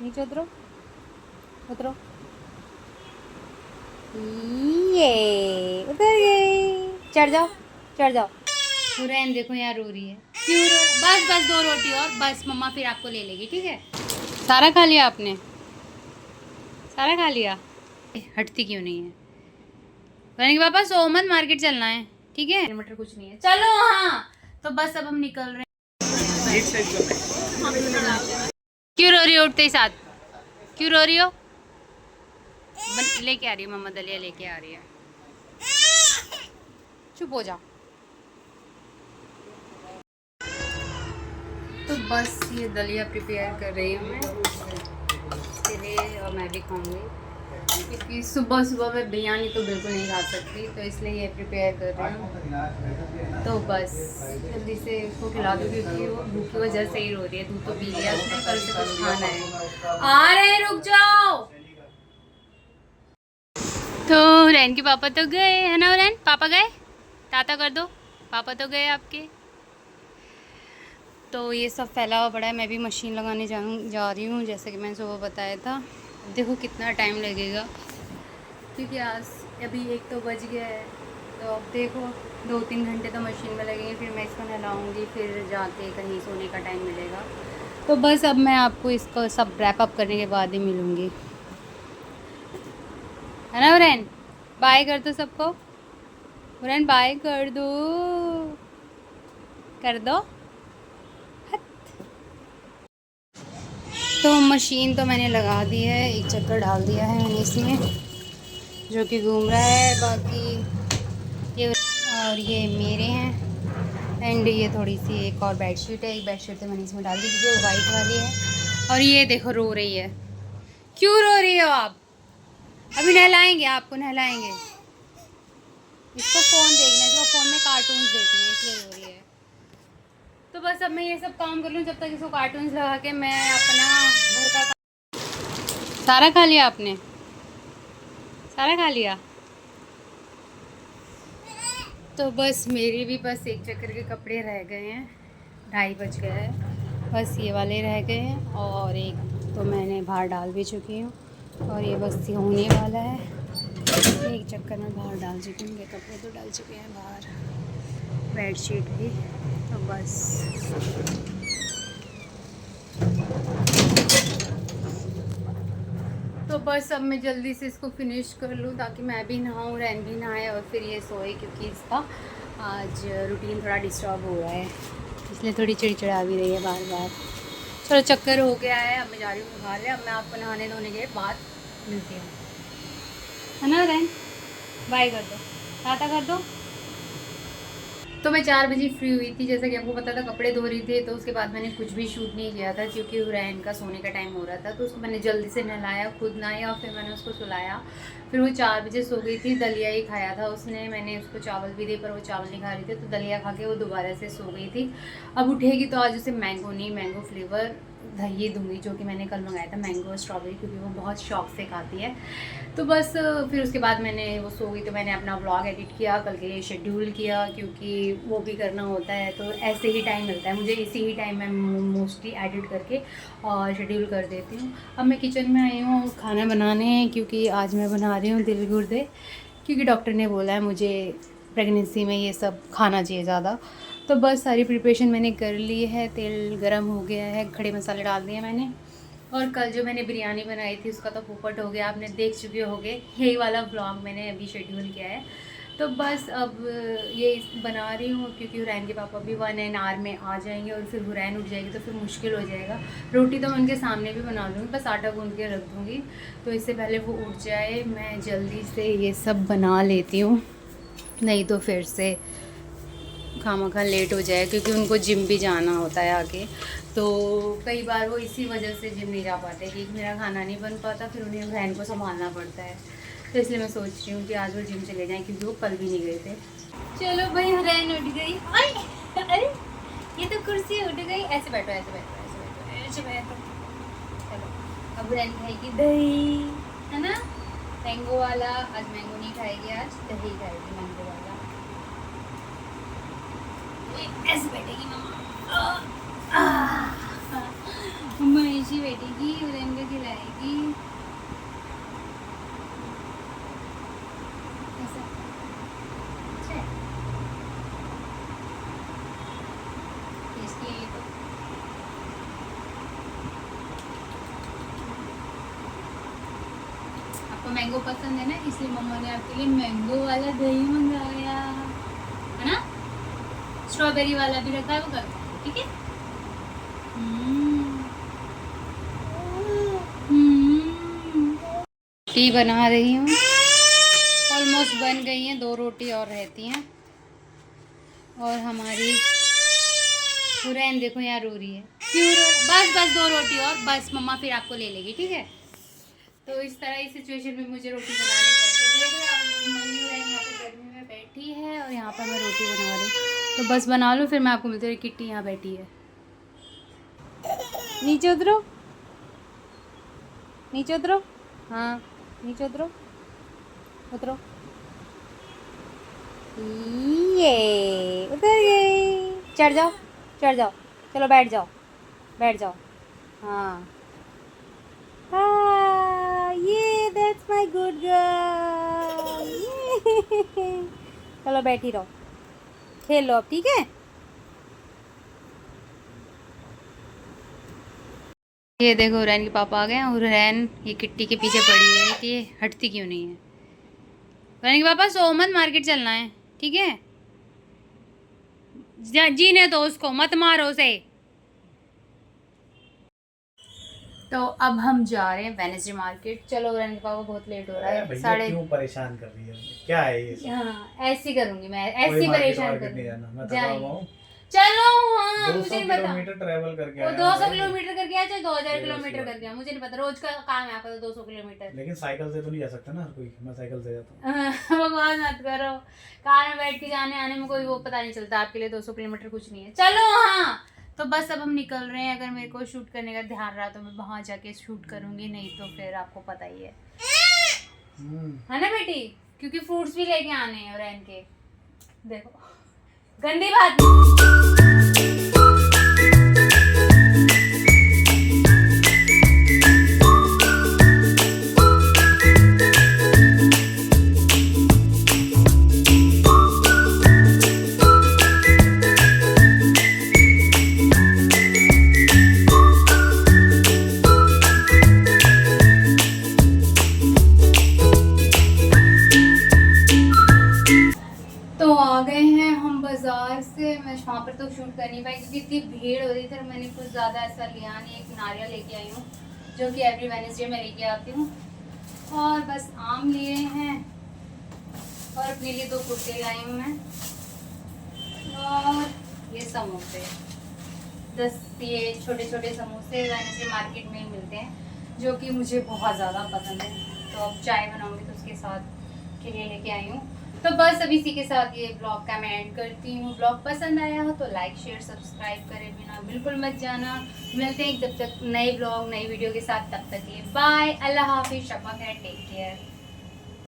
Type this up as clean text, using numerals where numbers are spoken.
नीचे उतरो, उतरो। ये उतर गई। चढ़ जाओ, चढ़ जाओ। हुरैन देखो यहाँ रो रही है। क्यों रो? बस बस 2 रोटी और बस, मम्मा फिर आपको ले लेगी, ठीक है? सारा खा लिया आपने? सारा खा लिया? हटती क्यों नहीं है? कहने के पापा सोमन मार्केट चलना है, ठीक है? मटर कुछ नहीं है, चलो। हाँ तो बस अब हम निकल रहे हैं। क्यों रो रही हो उठते ही साथ? क्यों रो रही हो? लेके आ रही है मम्मा, दलिया लेके आ रही है। चुप हो जा। तो बस ये दलिया प्रिपेयर कर रही हूँ मैं इसके लिए, और मैं भी खाऊंगी क्योंकि सुबह सुबह मैं बिरयानी तो बिल्कुल नहीं खा सकती, तो इसलिए ये प्रिपेयर कर रही हूँ। तो बस जल्दी से इसको खिला दूँ क्योंकि वो भूख की वजह से ही रो रही है। दूध तो पी लिया उसने, कल से कुछ खाना है। आ रहे, रुक जाओ। तो रैन के पापा तो गए, है ना रैन? पापा गए, टाटा कर दो। पापा तो गए आपके। तो ये सब फैला हुआ पड़ा है। मैं भी मशीन लगाने जा रही हूँ, जैसे कि मैंने सुबह बताया था। देखो कितना टाइम लगेगा क्योंकि आज अभी 1 तो बज गया है। तो अब देखो 2-3 घंटे तो मशीन में लगेंगे, फिर मैं इसको नहलाऊँगी, फिर जाके कहीं सोने का टाइम मिलेगा। तो बस अब मैं आपको इसको सब रैप अप करने के बाद ही मिलूँगी, है ना उरैन? बाय कर दो सबको। उरैन बाय कर दो, कर दो। तो मशीन तो मैंने लगा दी है, एक चक्कर डाल दिया है मैंने इसमें, जो कि घूम रहा है। बाकी ये और ये मेरे हैं, एंड ये थोड़ी सी एक और बेडशीट है। एक बेडशीट तो मैंने इसमें डाल दी क्योंकि वो वाइट वाली है। और ये देखो रो रही है। क्यों रो रही हो आप? अभी नहलाएंगे, आपको नहलाएंगे। इसको फ़ोन देखना है, इसको फ़ोन में कार्टून्स देखने हैं, इसलिए रो रही है। तो बस अब मैं ये सब काम कर लूँ, जब तक इसको कार्टून्स लगा के मैं अपना घर का। सारा खा लिया आपने? सारा खा लिया? तो बस मेरे भी बस एक चक्कर के कपड़े रह गए हैं, 2:30 बज गया है। बस ये वाले रह गए हैं और एक तो मैंने बाहर डाल भी चुकी हूँ, और ये बस ये होने वाला है। एक चक्कर में बाहर डाल चुकी हूँ, ये कपड़े तो डाल चुके हैं बाहर, बेडशीट भी। तो बस अब मैं जल्दी से इसको फिनिश कर लूँ ताकि मैं भी नहाऊँ, रैन भी नहाए और फिर ये सोए, क्योंकि इसका आज रूटीन थोड़ा डिस्टर्ब हो रहा है, इसलिए थोड़ी चिड़चिड़ा भी रही है बार बार। चलो चक्कर हो गया है, अब मैं जा रही हूँ नहाने। अब मैं आपको नहाने धोने के बाद मिलती हूँ, है ना रैन? बाय कर दो, टाटा कर दो। तो मैं 4 बजे फ्री हुई थी, जैसा कि आपको पता था। कपड़े धो रही थी, तो उसके बाद मैंने कुछ भी शूट नहीं किया था क्योंकि हुरैन का सोने का टाइम हो रहा था। तो उसको मैंने जल्दी से नहलाया, खुद नहाया और फिर मैंने उसको सुलाया। फिर वो 4 बजे सो गई थी। दलिया ही खाया था उसने, मैंने उसको चावल भी दिए पर वो चावल नहीं खा रही थी, तो दलिया खा के वो दोबारा से सो गई थी। अब उठेगी तो आज उसे मैंगो नहीं, मैंगो फ्लेवर दही दूंगी, जो कि मैंने कल मंगाया था, मैंगो स्ट्रॉबेरी, क्योंकि वो बहुत शौक से खाती है। तो बस फिर उसके बाद मैंने वो सो गई, तो मैंने अपना व्लॉग एडिट किया, कल के लिए शेड्यूल किया, क्योंकि वो भी करना होता है। तो ऐसे ही टाइम मिलता है मुझे, इसी ही टाइम मैं मोस्टली एडिट करके और शेड्यूल कर देती हूँ। अब मैं किचन में आई हूँ खाना बनाने, क्योंकि आज मैं बना रही हूँ दिल गुर्दे, क्योंकि डॉक्टर ने बोला है मुझे प्रेगनेंसी में ये सब खाना चाहिए ज़्यादा। तो बस सारी प्रिपरेशन मैंने कर ली है, तेल गरम हो गया है, खड़े मसाले डाल दिए मैंने। और कल जो मैंने बिरयानी बनाई थी उसका तो पोपट हो गया, आपने देख चुके होंगे, यही वाला व्लॉग मैंने अभी शेड्यूल किया है। तो बस अब ये बना रही हूँ क्योंकि हुरैन के पापा भी 1 आवर में आ जाएंगे और फिर हुरैन उठ जाएगी तो फिर मुश्किल हो जाएगा। रोटी तो मैं उनके सामने भी बना लूँगी, बस आटा गूंद के रख दूँगी। तो इससे पहले वो उठ जाए मैं जल्दी से ये सब बना लेती हूँ, नहीं तो फिर से खामखा लेट हो जाए, क्योंकि उनको जिम भी जाना होता है आगे। तो कई बार वो इसी वजह से जिम नहीं जा पाते कि मेरा खाना नहीं बन पाता, फिर उन्हें बहन को संभालना पड़ता है। तो इसलिए मैं सोच रही हूँ कि आज वो जिम चले जाएँ, क्योंकि वो कल भी नहीं गए थे। चलो भाई, हुरैन उठ गई। अरे ये तो कुर्सी उठ गई। ऐसे बैठो, ऐसे बैठो, ऐसे बैठो, ऐसे बैठो। चलो अब हुरैन खाएगी दही, है ना? मैंगो वाला। आज मैंगो नहीं खाएगी, आज दही खाएगी मैंगो वाला। ऐसे बैठेगी मम्मा, मम्मा ऐसी बैठेगी। हुरैन का आपको मैंगो पसंद है ना, इसलिए मम्मा ने आपके लिए मैंगो वाला दही मंगाया है ना। स्ट्रॉबेरी वाला भी रखा है, वो कर ठीक है। टी बना रही हूँ, ऑलमोस्ट बन गई हैं, 2 रोटी और रहती हैं। और हमारी हुरैन देखो यहाँ रो रही है, क्यों रो? बस बस 2 रोटी और बस, मम्मा फिर आपको ले लेगी, ठीक है। तो इस तरह इस सिचुएशन में मुझे रोटी बनानी पड़ती है। मम्मी हुरैन यहाँ पे गर्मी में बैठी है और यहाँ पर मैं रोटी बना रही हूँ, तो बस बना लूँ, फिर मैं आपको मिलती हूँ। किट्टी यहाँ बैठी है, नीचे उतरो, नीचे उतरो, हाँ नीचे उतरो, उतरो, ये उतर गई। चढ़ जाओ, चढ़ जाओ, चलो बैठ जाओ, बैठ जाओ, हाँ हाँ, ये दैट्स माय गुड गर्ल। चलो बैठी रहो, खेल लो अब, ठीक है। ये देखो हुरैन के पापा आ गए हैं। हुरैन ये किट्टी के पीछे पड़ी है कि ये हटती क्यों नहीं है। हुरैन के पापा सो मत, मार्केट चलना है, ठीक है। जीने दो उसको, मत मारो उसे। तो अब हम जा रहे हैं वेडनेसडे मार्केट। चलो हुरैन के पापा बहुत लेट हो रहा है, साढ़े क्यों परेशान कर रही है, क्या है ये? हाँ ऐसी करूंगी मैं, ऐसी परेशान करूंगी। चलो हाँ, 200 मुझे नहीं पता, किलोमीटर ट्रैवल करके वो आया 200 भाई। किलोमीटर करके आया, चाहे 2000 किलोमीटर करके आया, मुझे नहीं पता, रोज का काम है आपका तो 200 किलोमीटर। लेकिन साइकिल से तो नहीं जा सकता ना हर कोई, मैं साइकिल से जाता हूँ। भगवान मत करो, कार में बैठ के जाने आने में कोई वो पता नहीं चलता, आपके लिए 200 किलोमीटर कुछ नहीं है। चलो हाँ, तो बस अब हम निकल रहे हैं। अगर मेरे को शूट करने का ध्यान रहा तो मैं वहाँ जाके शूट करूँगी, नहीं तो फिर आपको पता ही है ना बेटी, क्योंकि फ्रूट्स भी लेके आने हैं और इनके देखो गंदी बात। तो आ गए हैं हम बाज़ार से। मैं वहाँ पर तो शूट कर नहीं पाई क्योंकि इतनी भीड़ हो रही थी, मैंने कुछ ज़्यादा ऐसा लिया नहीं। एक नारियल लेके आई हूँ जो कि एवरी वेडनेसडे मैं लेके आती हूँ, और बस आम लिए हैं, और अपने लिए 2 कुर्ते लाई हूँ मैं, और ये समोसे 10, ये छोटे छोटे समोसे वेडनेसडे मार्केट में ही मिलते हैं, जो कि मुझे बहुत ज़्यादा पसंद है। तो अब चाय बनाऊँगी तो उसके साथ के लिए लेके आई हूँ। तो बस अब इसी के साथ ये ब्लॉग का मैं एंड करती हूँ। ब्लॉग पसंद आया हो तो लाइक शेयर सब्सक्राइब करे बिना बिल्कुल मत जाना। मिलते हैं जब तक नए ब्लॉग नई वीडियो के साथ, तब तक ये बाय, अल्लाह हाफिज़, शब्बा खैर, टेक केयर।